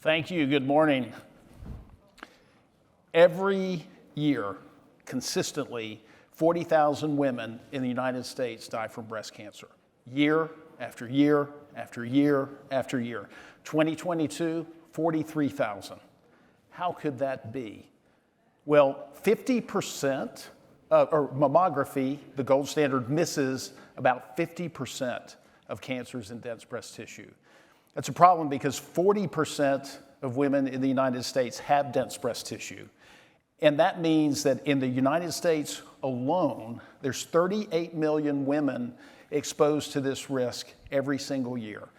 Thank you. Good morning. Every year, consistently, 40,000 women in the United States die from breast cancer. Year after year after year after year. 2022, 43,000. How could that be? Well, 50% or mammography, the gold standard, misses about 50% of cancers in dense breast tissue. That's a problem because 40% of women in the United States have dense breast tissue. And that means that in the United States alone, there's 38 million women exposed to this risk every single year.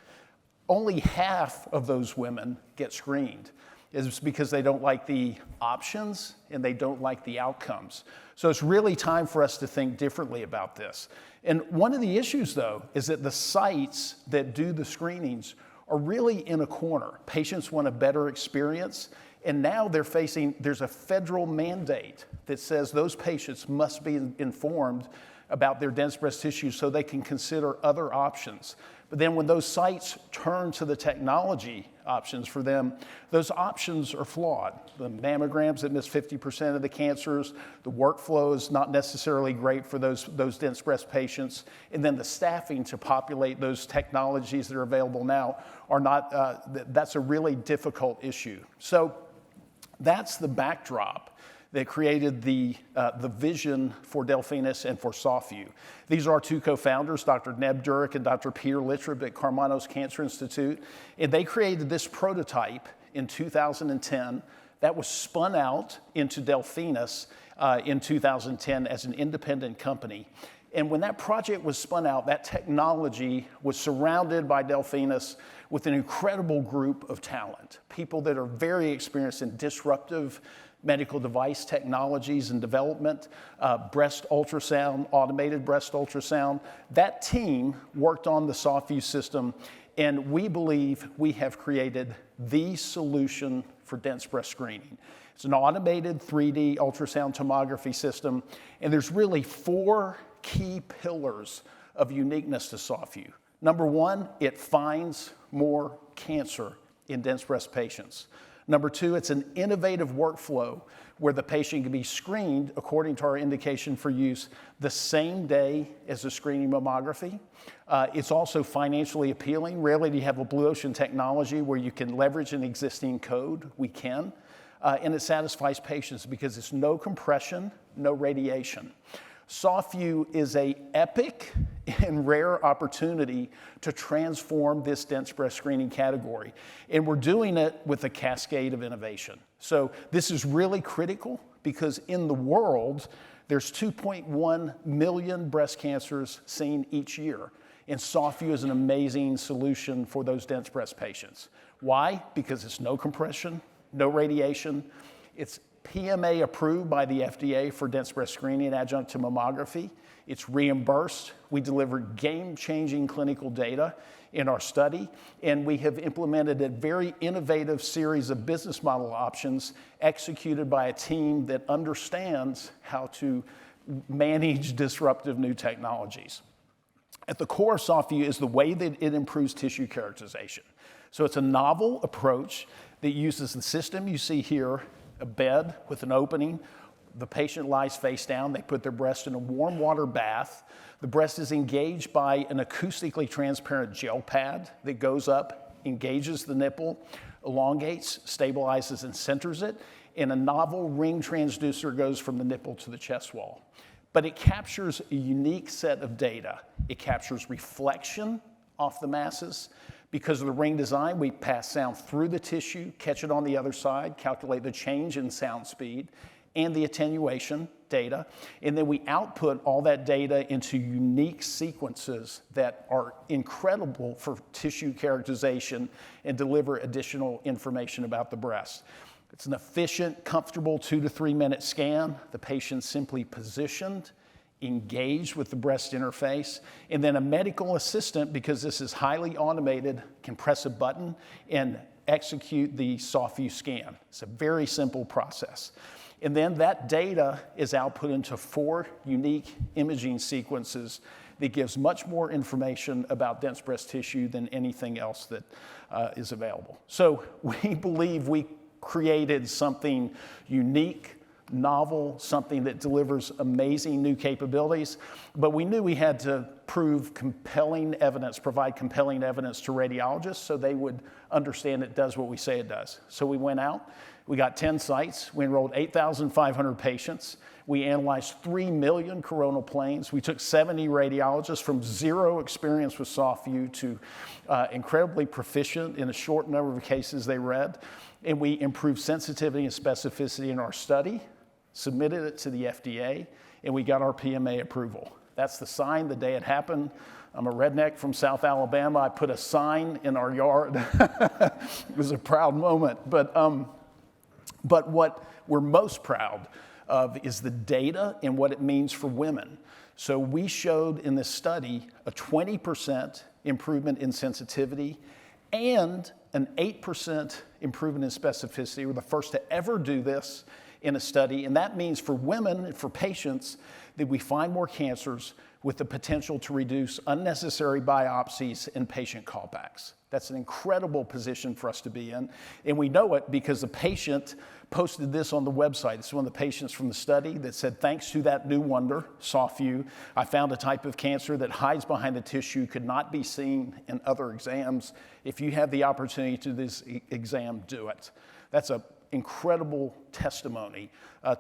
Only half of those women get screened. It's because they don't like the options and they don't like the outcomes. So it's really time for us to think differently about this. And one of the issues, though, is that the sites that do the screenings are really in a corner. Patients want a better experience, and now there's a federal mandate that says those patients must be informed about their dense breast tissue so they can consider other options. But then when those sites turn to the technology options for them, those options are flawed. The mammograms that miss 50% of the cancers, the workflow is not necessarily great for those dense breast patients, and then the staffing to populate those technologies that are available now are not, that's a really difficult issue. So that's the backdrop that created the vision for Delphinus and for SoftView. These are our two co-founders, Dr. Neb Durek and Dr. Peter Littrip at Karmanos Cancer Institute, and they created this prototype in 2010 that was spun out into Delphinus in 2010 as an independent company. And when that project was spun out, that technology was surrounded by Delphinus with an incredible group of talent, people that are very experienced in disruptive medical device technologies and development, breast ultrasound, automated breast ultrasound. That team worked on the SoftView system, and we believe we have created the solution for dense breast screening. It's an automated 3D ultrasound tomography system, and there's really four key pillars of uniqueness to SoftView. Number one, it finds more cancer in dense breast patients. Number two, it's an innovative workflow where the patient can be screened according to our indication for use the same day as the screening mammography. It's also financially appealing. Rarely do you have a blue ocean technology where you can leverage an existing code. We can. And it satisfies patients because it's no compression, no radiation. SoftView is an epic and rare opportunity to transform this dense breast screening category. And we're doing it with a cascade of innovation. So this is really critical because in the world, there's 2.1 million breast cancers seen each year. And SoftView is an amazing solution for those dense breast patients. Why? Because it's no compression, no radiation. It's PMA approved by the FDA for dense breast screening adjunct to mammography. It's reimbursed. We delivered game-changing clinical data in our study, and we have implemented a very innovative series of business model options executed by a team that understands how to manage disruptive new technologies. At the core of SoftView is the way that it improves tissue characterization. So it's a novel approach that uses the system you see here, a bed with an opening. The patient lies face down. They put their breast in a warm water bath. The breast is engaged by an acoustically transparent gel pad that goes up, engages the nipple, elongates, stabilizes, and centers it. And a novel ring transducer goes from the nipple to the chest wall. But it captures a unique set of data. It captures reflection off the masses. Because of the ring design, we pass sound through the tissue, catch it on the other side, calculate the change in sound speed and the attenuation data, and then we output all that data into unique sequences that are incredible for tissue characterization and deliver additional information about the breast. It's an efficient, comfortable 2 to 3 minute scan. The patient's simply positioned, engaged with the breast interface, and then a medical assistant, because this is highly automated, can press a button and execute the SoftView scan. It's a very simple process. And then that data is output into 4 unique imaging sequences that gives much more information about dense breast tissue than anything else that is available. So we believe we created something unique, novel, something that delivers amazing new capabilities, but we knew we had to prove compelling evidence, provide compelling evidence to radiologists so they would understand it does what we say it does. So we went out, we got 10 sites, we enrolled 8,500 patients, we analyzed 3 million coronal planes, we took 70 radiologists from zero experience with SoftView to incredibly proficient in a short number of cases they read, and we improved sensitivity and specificity in our study, submitted it to the FDA, and we got our PMA approval. That's the sign the day it happened. I'm a redneck from South Alabama. I put a sign in our yard. It was a proud moment. But what we're most proud of is the data and what it means for women. So we showed in this study a 20% improvement in sensitivity and an 8% improvement in specificity. We're the first to ever do this in a study, and that means for women and for patients that we find more cancers with the potential to reduce unnecessary biopsies and patient callbacks. That's an incredible position for us to be in, and we know it because the patient posted this on the website. It's one of the patients from the study that said, thanks to that new wonder, SoftView, I found a type of cancer that hides behind the tissue, could not be seen in other exams. If you have the opportunity to do this exam, do it. That's an incredible testimony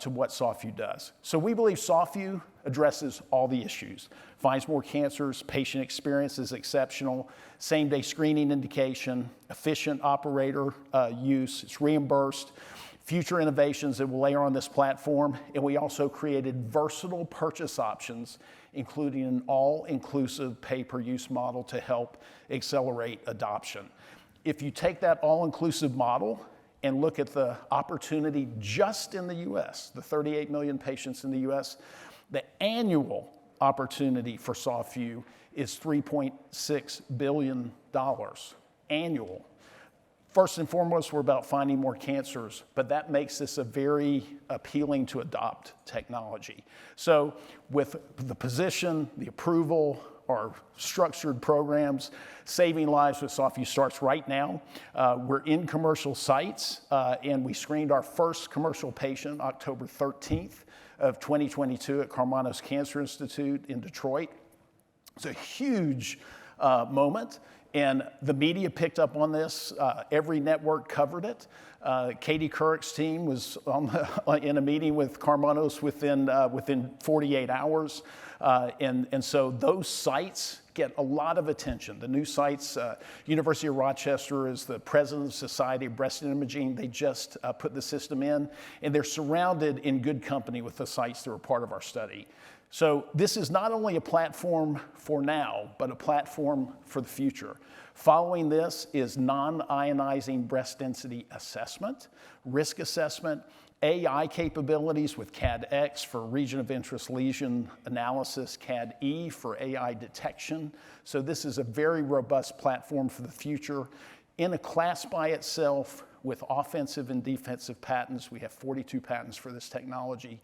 to what SoftView does. So we believe SoftView addresses all the issues, finds more cancers, patient experience is exceptional, same-day screening indication, efficient operator use, it's reimbursed, future innovations that we'll layer on this platform, and we also created versatile purchase options, including an all-inclusive pay-per-use model to help accelerate adoption. If you take that all-inclusive model and look at the opportunity just in the US, the 38 million patients in the US, the annual opportunity for SoftView is $3.6 billion annual. First and foremost, we're about finding more cancers, but that makes this a very appealing to adopt technology. So with the position, the approval, our structured programs, saving lives with SoftView starts right now. We're in commercial sites, and we screened our first commercial patient October 13th of 2022 at Karmanos Cancer Institute in Detroit. It's a huge moment. And the media picked up on this. Every network covered it. Katie Couric's team was in a meeting with Karmanos within 48 hours. And so those sites get a lot of attention. The new sites, University of Rochester is the president of the Society of Breast Imaging. They just put the system in, and they're surrounded in good company with the sites that were part of our study. So this is not only a platform for now, but a platform for the future. Following this is non-ionizing breast density assessment, risk assessment, AI capabilities with CAD-X for region of interest lesion analysis, CAD-E for AI detection. So this is a very robust platform for the future. In a class by itself with offensive and defensive patents, we have 42 patents for this technology.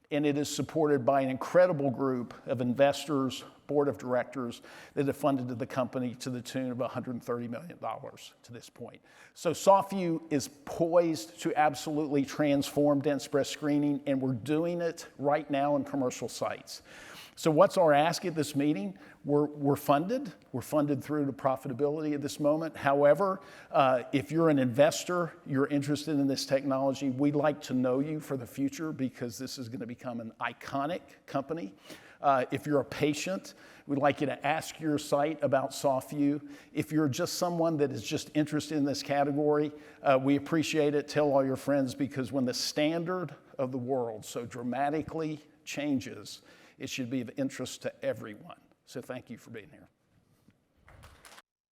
And it is supported by an incredible group of investors, board of directors that have funded the company to the tune of $130 million to this point. So SoftView is poised to absolutely transform dense breast screening, and we're doing it right now in commercial sites. So what's our ask at this meeting? We're funded. We're funded through to profitability at this moment. However, if you're an investor, you're interested in this technology, we'd like to know you for the future because this is going to become an iconic company. If you're a patient, we'd like you to ask your site about SoftView. If you're just someone that is just interested in this category, we appreciate it. Tell all your friends, because when the standard of the world so dramatically changes, it should be of interest to everyone. So thank you for being here.